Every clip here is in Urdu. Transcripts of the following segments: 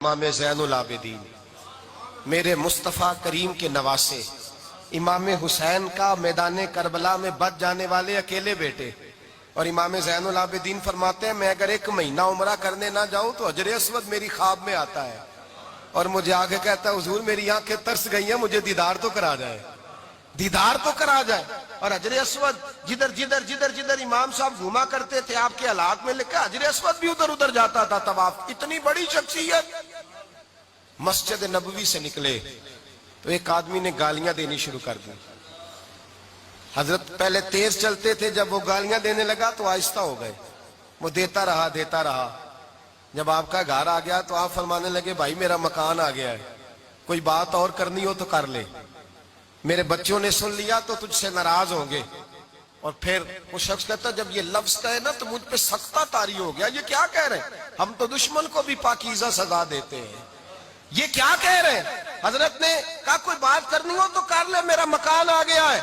امام زین العابدین میرے مصطفیٰ کریم کے نواسے امام حسین کا میدان کربلا میں بچ جانے والے اکیلے بیٹے، اور امام زین العابدین فرماتے ہیں میں اگر 1 مہینہ عمرہ کرنے نہ جاؤں تو حجر اسود میری خواب میں آتا ہے اور مجھے آگے کہتا ہے حضور میری آنکھیں ترس گئی ہیں، مجھے دیدار تو کرا جائے، دیدار تو کرا جائے۔ اور حجر اسود جدھر امام صاحب گھوما کرتے تھے آپ کے حالات میں لکھا حجر اسود بھی ادھر جاتا تھا طواف۔ اتنی بڑی شخصیت مسجد نبوی سے نکلے تو ایک آدمی نے گالیاں دینی شروع کر دی۔ حضرت پہلے تیز چلتے تھے، جب وہ گالیاں دینے لگا تو آہستہ ہو گئے، وہ دیتا رہا۔ جب آپ کا گھر آ گیا تو آپ فرمانے لگے بھائی میرا مکان آ گیا ہے، کوئی بات اور کرنی ہو تو کر لے، میرے بچوں نے سن لیا تو تجھ سے ناراض ہوں گے۔ اور پھر وہ شخص کہتا جب یہ لفظ کہے نا تو مجھ پہ سختہ طاری ہو گیا، یہ کیا کہہ رہے ہیں؟ ہم تو دشمن کو بھی پاکیزہ سزا دیتے ہیں، یہ کیا کہہ رہے ہیں؟ حضرت نے کہا کوئی بات کرنی ہو تو کر لے، میرا مکان آ گیا ہے۔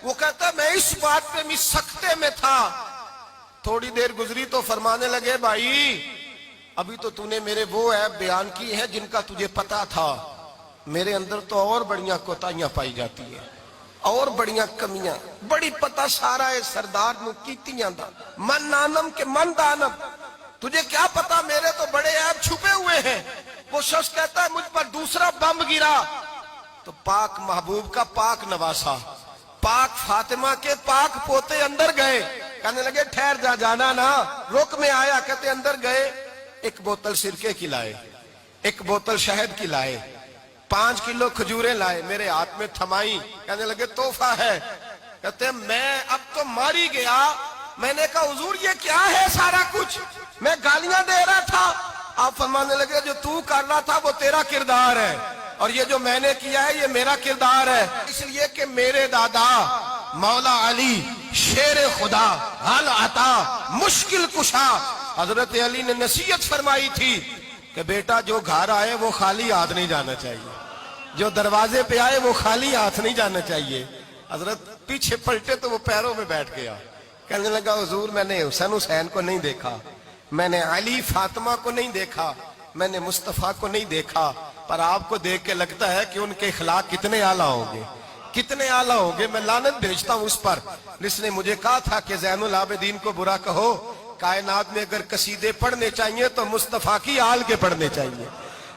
وہ کہتا میں اس بات پہ سختے میں تھا۔ تھوڑی دیر گزری تو فرمانے لگے بھائی ابھی تو نے میرے وہ عیب بیان کی ہیں جن کا تجھے پتا تھا، میرے اندر تو اور بڑیاں کوتاہیاں پائی جاتی ہیں، اور بڑیاں کمیاں، بڑی پتہ سارا ہے سردار نو کیتیاں دا من نانم کے من دانم، تجھے کیا پتا میرے تو بڑے عیب چھپے ہوئے ہیں۔ وہ شخص کہتا ہے مجھ پر دوسرا بم گرا تو پاک محبوب کا پاک نواسا، پاک فاطمہ کے پاک پوتے اندر گئے، کہنے لگے ٹھہر جا، جانا نا، رک میں آیا۔ کہتے اندر گئے، 1 بوتل سرکے کی لائے، 1 بوتل شہد کی لائے، 5 کلو کھجوریں لائے، میرے ہاتھ میں تھمائی، کہنے لگے تحفہ ہے۔ کہتے میں اب تو ماری گیا، میں نے کہا حضور یہ کیا ہے سارا کچھ، میں گالیاں دے رہا تھا۔ آپ فرمانے لگے جو تو کر رہا تھا وہ تیرا کردار ہے، اور یہ جو میں نے کیا ہے یہ میرا کردار ہے، اس لیے کہ میرے دادا مولا علی شیر خدا حل عطا مشکل کشا، حضرت علی نے نصیحت فرمائی تھی کہ بیٹا جو گھر آئے وہ خالی ہاتھ نہیں جانا چاہیے، جو دروازے پہ آئے وہ خالی ہاتھ نہیں جانا چاہیے۔ حضرت پیچھے پلٹے تو وہ پیروں میں بیٹھ گیا، کہنے لگا حضور میں نے حسین کو نہیں دیکھا، میں نے علی فاطمہ کو نہیں دیکھا، میں نے مصطفیٰ کو نہیں دیکھا، پر آپ کو دیکھ کے لگتا ہے کہ ان کے اخلاق کتنے اعلیٰ ہوں گے، کتنے اعلیٰ ہوں گے۔ میں لعنت بھیجتا ہوں اس پر جس نے مجھے کہا تھا کہ زین العابدین کو برا کہو، کائنات میں اگر قصیدے پڑھنے چاہیے تو مصطفیٰ کی آل کے پڑھنے چاہیے،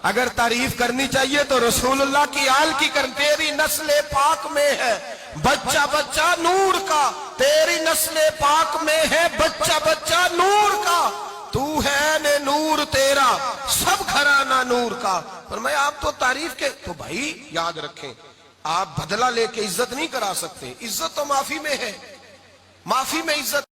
اگر تعریف کرنی چاہیے تو رسول اللہ کی آل کی کرنی۔ تیری نسل پاک میں ہے بچہ بچہ نور کا، تیری نسل پاک میں ہے بچہ بچہ نور کا، تو ہے نے نور تیرا سب گھرانہ نور کا۔ فرمایا آپ تو تعریف کے، تو بھائی یاد رکھیں آپ بدلہ لے کے عزت نہیں کرا سکتے، عزت تو معافی میں ہے، معافی میں عزت